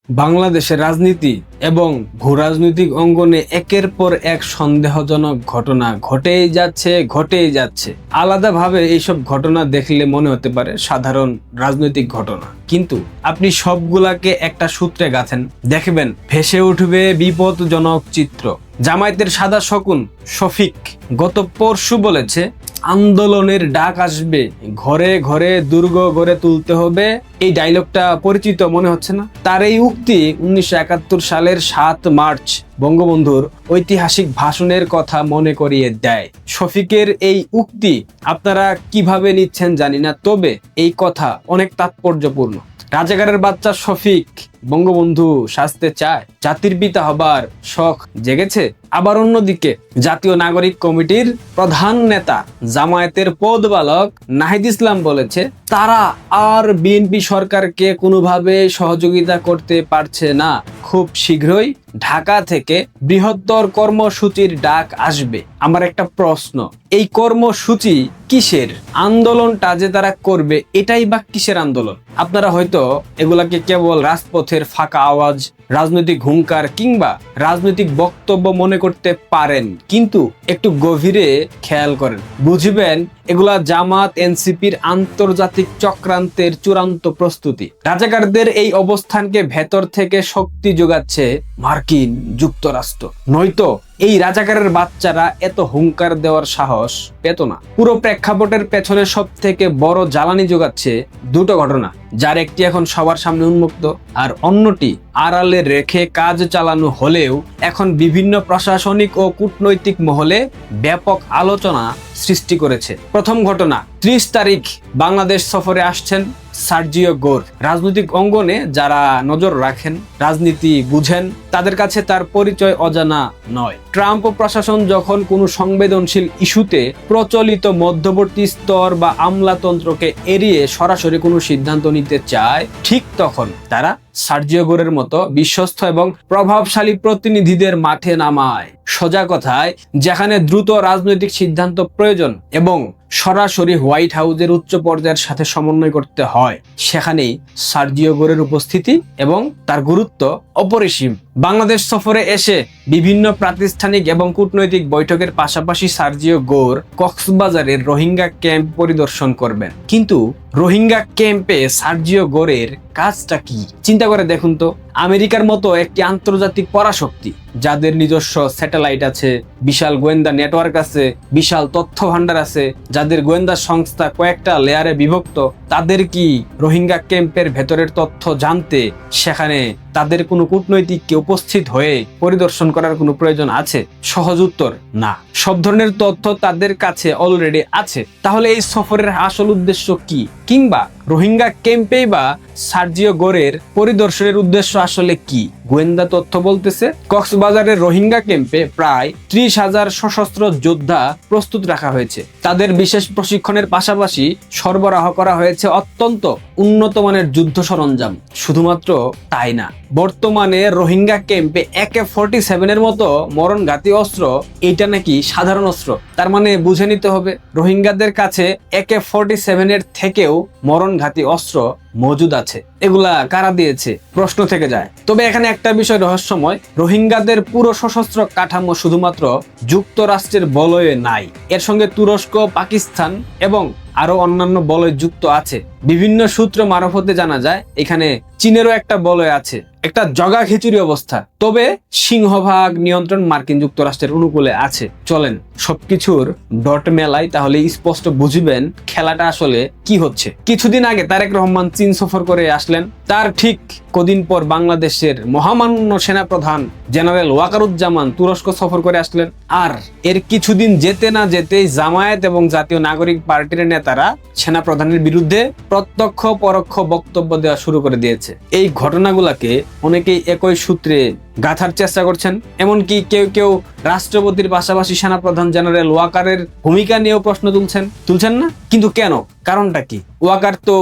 বাংলাদেশের রাজনীতি এবং ভূরাজনৈতিক অঙ্গনে একের পর এক সন্দেহজনক ঘটনা ঘটেই যাচ্ছে। আলাদাভাবে এইসব ঘটনা দেখলে মনে হতে পারে সাধারণ রাজনৈতিক ঘটনা, কিন্তু আপনি সবগুলাকে একটা সূত্রে গাঁথেন, দেখবেন ভেসে উঠবে বিপদজনক চিত্র। জামায়াতের সাদা শকুন শফিক গত পরশু বলেছে, আন্দোলনের ডাক আসবে, ঘরে ঘরে দুর্গ গড়ে তুলতে হবে। এই ডায়লগটা পরিচিত মনে হচ্ছে না? তার এই উক্তি 1971 সালের 7 মার্চ বঙ্গবন্ধুর ঐতিহাসিক ভাষণের কথা মনে করিয়ে দেয়। শফিকের এই উক্তি আপনারা কিভাবে নিচ্ছেন জানি না, তবে এই কথা অনেক তাৎপর্যপূর্ণ। রাজাকারের বাচ্চা শফিক বঙ্গবন্ধু সাজতে চায়, জাতির পিতা হবার শখ জেগেছে। আবার অন্যদিকে জাতীয় নাগরিক কমিটির প্রধান নেতা জামায়াতের পদবালক নাহিদ ইসলাম বলেছে, তারা আর বিএনপি সরকারকে কোনোভাবে সহযোগিতা করতে পারছে না। খুব শীঘ্রই ঢাকা থেকে বৃহত্তর কর্মসূচির ডাক আসবে। আমার একটা প্রশ্ন, এই কর্মসূচি কিসের? আন্দোলনটা যে তারা করবে এটাই বা কিসের আন্দোলন? আপনারা হয়তো এগুলাকে কেবল রাজপথের ফাঁকা আওয়াজ, রাজনৈতিক হুঙ্কার কিংবা রাজনৈতিক বক্তব্য মনে করতে পারেন, কিন্তু একটু গভীরে খেয়াল করেন, বুঝবেন এগুলা জামাত এনসিপির আন্তর্জাতিক চক্রান্তের চূড়ান্ত প্রস্তুতি। রাজাকারদের এই অবস্থানকে ভেতর থেকে শক্তি যোগাচ্ছে মার্কিন যুক্তরাষ্ট্র, নয়তো এই রাজাকারের বাচ্চারা এত হুঙ্কার দেওয়ার সাহস পেত না। পুরো প্রেক্ষাপটের পেছনে সব থেকে বড় জ্বালানি যোগাচ্ছে দুটো ঘটনা, যার একটি এখন সবার সামনে উন্মুক্ত আর অন্যটি আড়ালে রেখে কাজ চালানো হলেও এখন বিভিন্ন প্রশাসনিক ও কূটনৈতিক মহলে ব্যাপক আলোচনা সৃষ্টি করেছে। প্রথম ঘটনা, 30 তারিখ বাংলাদেশ সফরে আসছেন সার্জিও গোর। রাজনৈতিক অঙ্গনে যারা নজর রাখেন, রাজনীতি বুঝেন, তাদের কাছে তার পরিচয় অজানা নয়। ট্রাম্প প্রশাসন যখন কোনো সংবেদনশীল ইস্যুতে প্রচলিত মধ্যবর্তী স্তর বা আমলাতন্ত্রকে এড়িয়ে সরাসরি কোনো সিদ্ধান্ত নিতে চায়, ঠিক তখন তারা সার্জিও গোরের মতো বিশ্বস্ত এবং প্রভাবশালী প্রতিনিধিদের মাঠে নামায়। সোজা কথায়, যেখানে দ্রুত রাজনৈতিক সিদ্ধান্ত প্রয়োজন এবং সরাসরি হোয়াইট হাউসের উচ্চ পর্যায়ের সাথে সমন্বয় করতে হয়, সেখানেই সার্জিও গোরের উপস্থিতি এবং তার গুরুত্ব অপরিসীম। বাংলাদেশ সফরে এসে বিভিন্ন প্রাতিষ্ঠানিক এবং কূটনৈতিক বৈঠকের পাশাপাশি সার্জিও গোর কক্সবাজারের রোহিঙ্গা ক্যাম্প পরিদর্শন করবেন। কিন্তু রোহিঙ্গা ক্যাম্পে সার্জিও গোরের কাজটা কি? চিন্তা করে দেখুন তো। আমেরিকার মতো একটি আন্তর্জাতিক পরাশক্তি, যাদের নিজস্ব স্যাটেলাইট আছে, বিশাল গোয়েন্দা নেটওয়ার্ক আছে, বিশাল তথ্য ভান্ডার আছে, যাদের গোয়েন্দা সংস্থা কয়েকটা লেয়ারে বিভক্ত, তাদের কি রোহিঙ্গা ক্যাম্পের ভেতরের তথ্য জানতে সেখানে তাদের কোনো কূটনৈতিককে উপস্থিত হয়ে পরিদর্শন করার কোনো প্রয়োজন আছে? সহজ উত্তর না। সব ধরনের তথ্য তাদের কাছে অলরেডি আছে। তাহলে এই সফরের আসল উদ্দেশ্য কি? কিংবা রোহিঙ্গা ক্যাম্পেই বা সার্জিও গোরের পরিদর্শনের উদ্দেশ্য আসলে কি? গোয়েন্দা তথ্য বলতেছে, কক্সবাজারের রোহিঙ্গা ক্যাম্পে প্রায় 30,000 সশস্ত্র যোদ্ধা প্রস্তুত রাখা হয়েছে। তাদের বিশেষ প্রশিক্ষণের পাশাপাশি সরবরাহ করা হয়েছে অত্যন্ত উন্নত মানের যুদ্ধ সরঞ্জাম। শুধুমাত্র তাই না, বর্তমানে রোহিঙ্গা ক্যাম্পে AK-47 এর মতো মরণঘাতী অস্ত্র, এটা নাকি সাধারণ অস্ত্র। তার মানে বুঝে নিতে হবে রোহিঙ্গাদের কাছে AK-47 এর থেকেও মরণঘাতী অস্ত্র মজুদ আছে। এগুলা কারা দিয়েছে প্রশ্ন থেকে যায়। তবে এখানে একটা বিষয় রহস্যময়, রোহিঙ্গাদের পুরো সশস্ত্র কাঠামো শুধুমাত্র যুক্তরাষ্ট্রের বলয়ে নাই, এর সঙ্গে তুরস্ক, পাকিস্তান এবং আরো অন্যান্য বলয় যুক্ত আছে। বিভিন্ন সূত্র মারফতে জানা যায় এখানে চীনেরও একটা বলয় আছে। একটা জগা খিচুড়ি অবস্থা। তবে সিংহভাগ নিয়ন্ত্রণ মার্কিন যুক্তরাষ্ট্রের অনুকূলে আছে। চলেন সবকিছুর ডট মেলাই, তাহলে স্পষ্ট বুঝবেন খেলাটা আসলে কি হচ্ছে। কিছুদিন আগে তারেক রহমান চীন সফর করে আসলেন, তার ঠিক কদিন পর বাংলাদেশের মহামান্য সেনাপ্রধান জেনারেল ওয়াকারুজ্জামান তুরস্ক সফর করে আসলেন। আর এর কিছুদিন যেতে না যেতেই জামায়াত এবং জাতীয় নাগরিক পার্টির নেতারা সেনাপ্রধানের বিরুদ্ধে প্রত্যক্ষ পরোক্ষ বক্তব্য দেওয়া শুরু করে দিয়েছে। এই ঘটনাগুলোকে অনেকেই একই সূত্রে গাঁথার চেষ্টা করছেন। এমনকি কেউ কেউ রাষ্ট্রপতির পাশাপাশি সেনাপ্রধান জেনারেল ওয়াকারের ভূমিকা নিয়েও প্রশ্ন তুলছেন না? কিন্তু কেন? কারণটা কি? ওয়াকার তো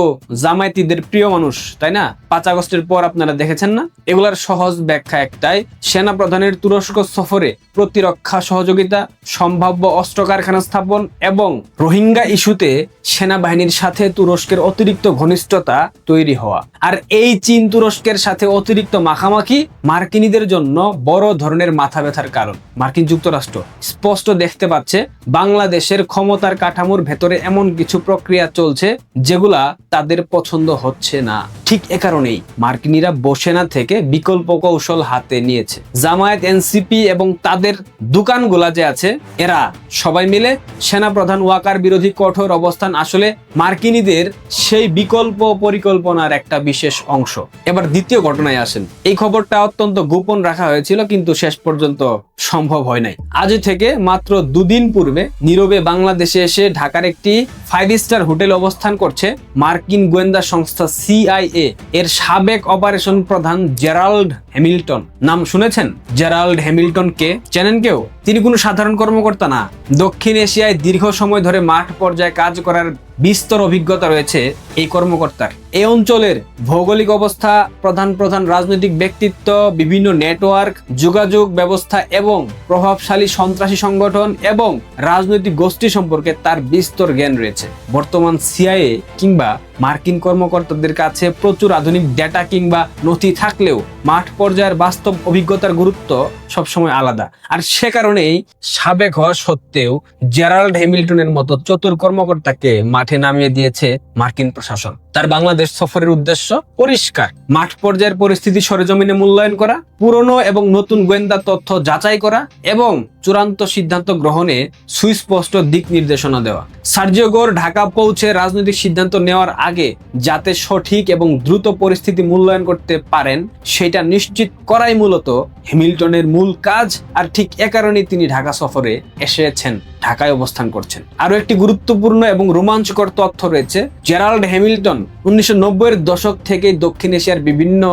জামায়াতীদের প্রিয় মানুষ, তাই না? 5 আগস্টের পর আপনারা দেখেছেন না? এগুলার সহজ ব্যাখ্যা একটাই, সেনাপ্রধানের তুরস্ক সফরে প্রতিরক্ষা সহযোগিতা, সম্ভাব্য অস্ত্র কারখানা স্থাপন এবং রোহিঙ্গা ইস্যুতে সেনাবাহিনীর সাথে তুরস্কের অতিরিক্ত ঘনিষ্ঠতা তৈরি হওয়া। আর এই চীন তুরস্কের সাথে অতিরিক্ত মাখামাখি মার্কিনীদের জন্য বড় ধরনের মাথা ব্যথার কারণ। মার্কিন যুক্তরাষ্ট্র স্পষ্ট দেখতে পাচ্ছে বাংলাদেশের ক্ষমতার কাঠামোর ভেতরে এমন কিছু প্রক্রিয়া চলছে যেগুলা তাদের পছন্দ হচ্ছে না। ঠিক এ কারণেই মার্কিনীরা বসে না থেকে বিকল্প কৌশল হাতে নিয়েছে। জামায়াত, এনসিপি এবং তাদের দোকানগুলা যে আছে, এরা সবাই মিলে সেনাপ্রধান ওয়াকার বিরোধী কঠোর অবস্থান আসলে মার্কিনীদের সেই বিকল্প পরিকল্পনার একটা বিশেষ অংশ। এবার দ্বিতীয় ঘটনায় আসেন। এই খবরটা অত্যন্ত গোপন রাখা হয়েছিল, কিন্তু শেষ পর্যন্ত সম্ভব হয় নাই। আজ থেকে মাত্র 2 দিন পূর্বে নীরবে বাংলাদেশে এসে ঢাকার একটি 5 স্টার হোটেল অবস্থান করছে মার্কিন গোয়েন্দা সংস্থা CIA এর সাবেক অপারেশন প্রধান জেরাল্ড হ্যামিল্টন। নাম শুনেছেন? জেরাল্ড হ্যামিল্টন কে চেনেন কেউ? তিনি কোনো সাধারণ কর্মকর্তা না। দক্ষিণ এশিয়ায় দীর্ঘ সময় ধরে মাঠ পর্যায়ে কাজ করার বিস্তর অভিজ্ঞতা রয়েছে এই কর্মকর্তার। এই অঞ্চলের ভৌগোলিক অবস্থা, প্রধান রাজনৈতিক ব্যক্তিত্ব, বিভিন্ন নেটওয়ার্ক, যোগাযোগ ব্যবস্থা এবং প্রভাবশালী সন্ত্রাসী সংগঠন এবং রাজনৈতিক গোষ্ঠী সম্পর্কে তার বিস্তর জ্ঞান রয়েছে। বর্তমান CIA কিংবা মার্কিন কর্মকর্তাদের কাছে প্রচুর আধুনিক ডেটা কিংবা নথি থাকলেও মাঠ পর্যায়ের বাস্তব অভিজ্ঞতার গুরুত্ব সবসময় আলাদা। আর সে কারণেই সাবেক হওয়া সত্ত্বেও জেরাল্ড হ্যামিল্টনের মতো চতুর কর্মকর্তাকে মাঠে নামিয়ে দিয়েছে মার্কিন প্রশাসন। তার বাংলাদেশ সফরের উদ্দেশ্য পরিষ্কার: মাঠ পর্যায়ের পরিস্থিতি সরেজমিনে মূল্যায়ন করা, পুরনো এবং নতুন গোয়েন্দা তথ্য যাচাই করা এবং চূড়ান্ত সিদ্ধান্ত গ্রহণে সুস্পষ্ট দিক নির্দেশনা দেওয়া। সার্জিও গোর ঢাকা পৌঁছে রাজনৈতিক সিদ্ধান্ত নেওয়ার আগে যাতে সঠিক এবং দ্রুত পরিস্থিতি মূল্যায়ন করতে পারেন, সেটা নিশ্চিত করাই মূলত হ্যামিল্টনের মূল কাজ। আর ঠিক এ কারণেই তিনি ঢাকা সফরে এসেছেন, ঢাকায় অবস্থান করছেন। আরো একটি গুরুত্বপূর্ণ এবং রোমাঞ্চকর তথ্য রয়েছে। জেরাল্ড হ্যামিল্টন 1990-এর দশক থেকে দক্ষিণ এশিয়ার বিভিন্ন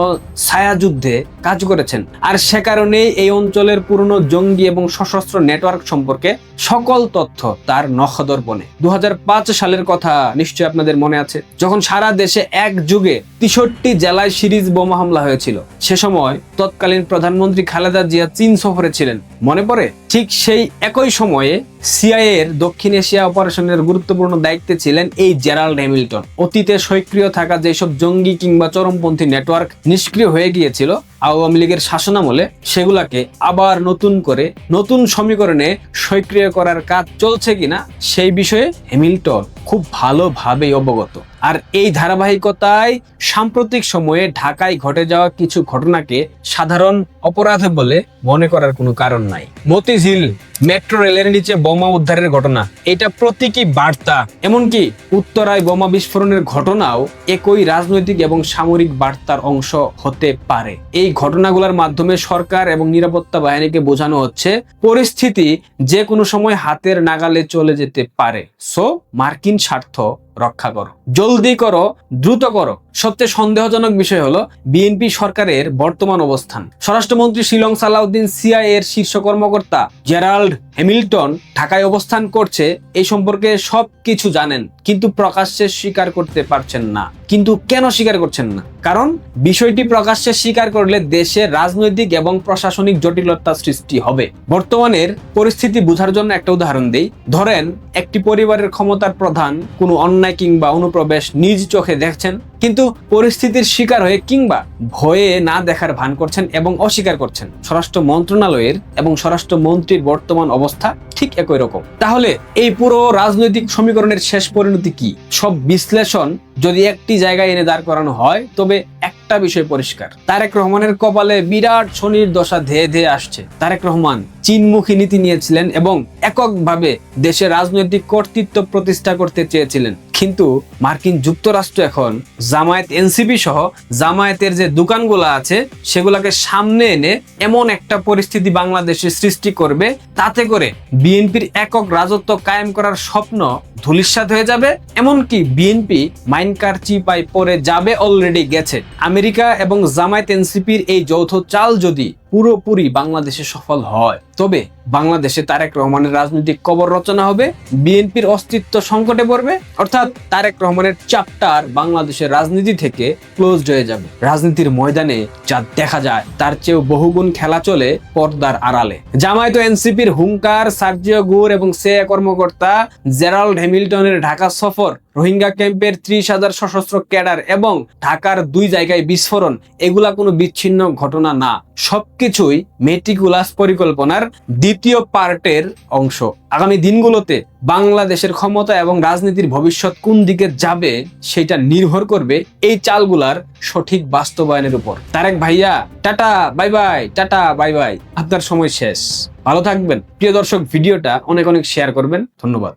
ছায়াযুদ্ধে কাজ করেছেন। আর সে কারণেই এই অঞ্চলের পুরনো জঙ্গি এবং সশস্ত্র নেটওয়ার্ক সম্পর্কে সকল তথ্য তার নখদর্পণে। 2005 সালের কথা নিশ্চয়ই আপনাদের মনে আছে, যখন সারা দেশে এক যুগে 63 জেলায় সিরিজ বোমা হামলা হয়েছিল। সে সময় তৎকালীন প্রধানমন্ত্রী খালেদা জিয়া চীন সফরে ছিলেন, মনে পড়ে? ঠিক সেই একই সময়ে CIA এর দক্ষিণ এশিয়া অপারেশনের গুরুত্বপূর্ণ দায়িত্বে ছিলেন এই জেরাল্ড হ্যামিল্টন। অতীতে সক্রিয় থাকা যেসব জঙ্গি কিংবা চরমপন্থী নেটওয়ার্ক নিষ্ক্রিয় হয়ে গিয়েছিল আওয়ামী লীগের শাসনামলে, সেগুলাকে আবার নতুন করে নতুন সমীকরণে সক্রিয় করার কাজ চলছে কিনা সেই বিষয়ে হ্যামিল্টন খুব ভালোভাবেই অবগত। আর এই ধারাবাহিকতায় সাম্প্রতিক সময়ে ঢাকায় ঘটে যাওয়া কিছু ঘটনাকে সাধারণ অপরাধ বলে মনে করার কোনো কারণ নাই। মতিঝিল মেট্রো রেলের নিচে বোমা উদ্ধারের ঘটনা, এটা প্রতীকী বার্তা। এমনকি উত্তরায় বোমা বিস্ফোরণের ঘটনাও একই রাজনৈতিক এবং সামরিক বার্তার অংশ হতে পারে। এই ঘটনাগুলোর মাধ্যমে সরকার এবং নিরাপত্তা বাহিনীকে বোঝানো হচ্ছে পরিস্থিতি যে কোনো সময় হাতের নাগালে চলে যেতে পারে। সো মার্কিন স্বার্থ রক্ষা করো, জলদি করো, দ্রুত করো। সবচেয়ে সন্দেহজনক বিষয় হলো বিএনপি সরকারের বর্তমান অবস্থান। স্বরাষ্ট্রমন্ত্রী শিলং সালাউদ্দিন CIA এর শীর্ষ কর্মকর্তা জেরাল্ড হ্যামিল্টন ঢাকায় অবস্থান করছে এই সম্পর্কে সবকিছু জানেন, কিন্তু প্রকাশ্যে স্বীকার করতে পারছেন না। কিন্তু কেন স্বীকার করছেন না? কারণ বিষয়টি প্রকাশ্যে স্বীকার করলে দেশে রাজনৈতিক এবং প্রশাসনিক জটিলতা সৃষ্টি হবে। বর্তমানের পরিস্থিতি বোঝার জন্য একটা উদাহরণ দেই। ধরেন একটি পরিবারের ক্ষমতার প্রধান কোনো অন্যায় কিংবা অনুপ্রবেশ নিজ চোখে দেখছেন, কিন্তু পরিস্থিতির শিকার হয়ে কিংবা ভয়ে না দেখার ভান করছেন এবং অস্বীকার করছেন। স্বরাষ্ট্র মন্ত্রণালয়ের এবং স্বরাষ্ট্রমন্ত্রীর বর্তমান অবস্থা ঠিক একই রকম। তাহলে এই পুরো রাজনৈতিক সমীকরণের শেষ পরিণতি কি? সব বিশ্লেষণ যদি একটি জায়গায় এনে দাঁড় করানো হয়, তবে একটা বিষয় পরিষ্কার: তারেক রহমানের কপালে বিরাট শনির দশা ধেয়ে ধেয়ে আসছে। তারেক রহমান চীনমুখী নীতি নিয়েছিলেন এবং এককভাবে দেশে রাজনৈতিক কর্তৃত্ব প্রতিষ্ঠা করতে চেয়েছিলেন। কিন্তু মার্কিন যুক্তরাষ্ট্র এখন জামায়াত, এনসিপি সহ জামায়াতের যে দোকানগুলো আছে সেগুলোকে সামনে এনে এমন একটা পরিস্থিতি বাংলাদেশে সৃষ্টি করবে, তাতে করে বিএনপির একক রাজত্ব কায়েম করার স্বপ্ন ধূলিসাৎ হয়ে যাবে। এমনকি বিএনপি মাইনকার চিপায় পড়ে যাবে, অলরেডি গেছে। আমেরিকা এবং জামায়াত এনসিপির এই যৌথ চাল যদি পুরোপুরি বাংলাদেশে সফল হয়, তবে বাংলাদেশে তারেক রহমানের রাজনৈতিক কবর রচনা হবে, বিএনপির অস্তিত্ব সংকটে পড়বে, অর্থাৎ তারেক রহমানের চ্যাপ্টার বাংলাদেশের রাজনীতি থেকে ক্লোজড হয়ে যাবে। রাজনীতির ময়দানে যা দেখা যায় তার চেয়েও বহুগুণ খেলা চলে পর্দার আড়ালে। জামায়াত ও এনসিপির হুঙ্কার, সার্জিও গুর এবং সিআইএ কর্মকর্তা জেরাল্ড হ্যামিল্টনের ঢাকা সফর, রোহিঙ্গা ক্যাম্পের 30,000 সশস্ত্র ক্যাডার এবং ঢাকার 2 জায়গায় বিস্ফোরণ, এগুলা কোনো বিচ্ছিন্ন ঘটনা না, সবকিছুই মেটিকুলাস পরিকল্পনার দ্বিতীয় পার্টের অংশ। আগামী দিনগুলোতে বাংলাদেশের ক্ষমতা এবং রাজনীতির ভবিষ্যৎ কোন দিকে যাবে সেটা নির্ভর করবে এই চালগুলার সঠিক বাস্তবায়নের উপর। তারেক ভাইয়া, tata bye bye, tata bye bye, আপনার সময় শেষ। ভালো থাকবেন। প্রিয় দর্শক, ভিডিওটা অনেক অনেক শেয়ার করবেন। ধন্যবাদ।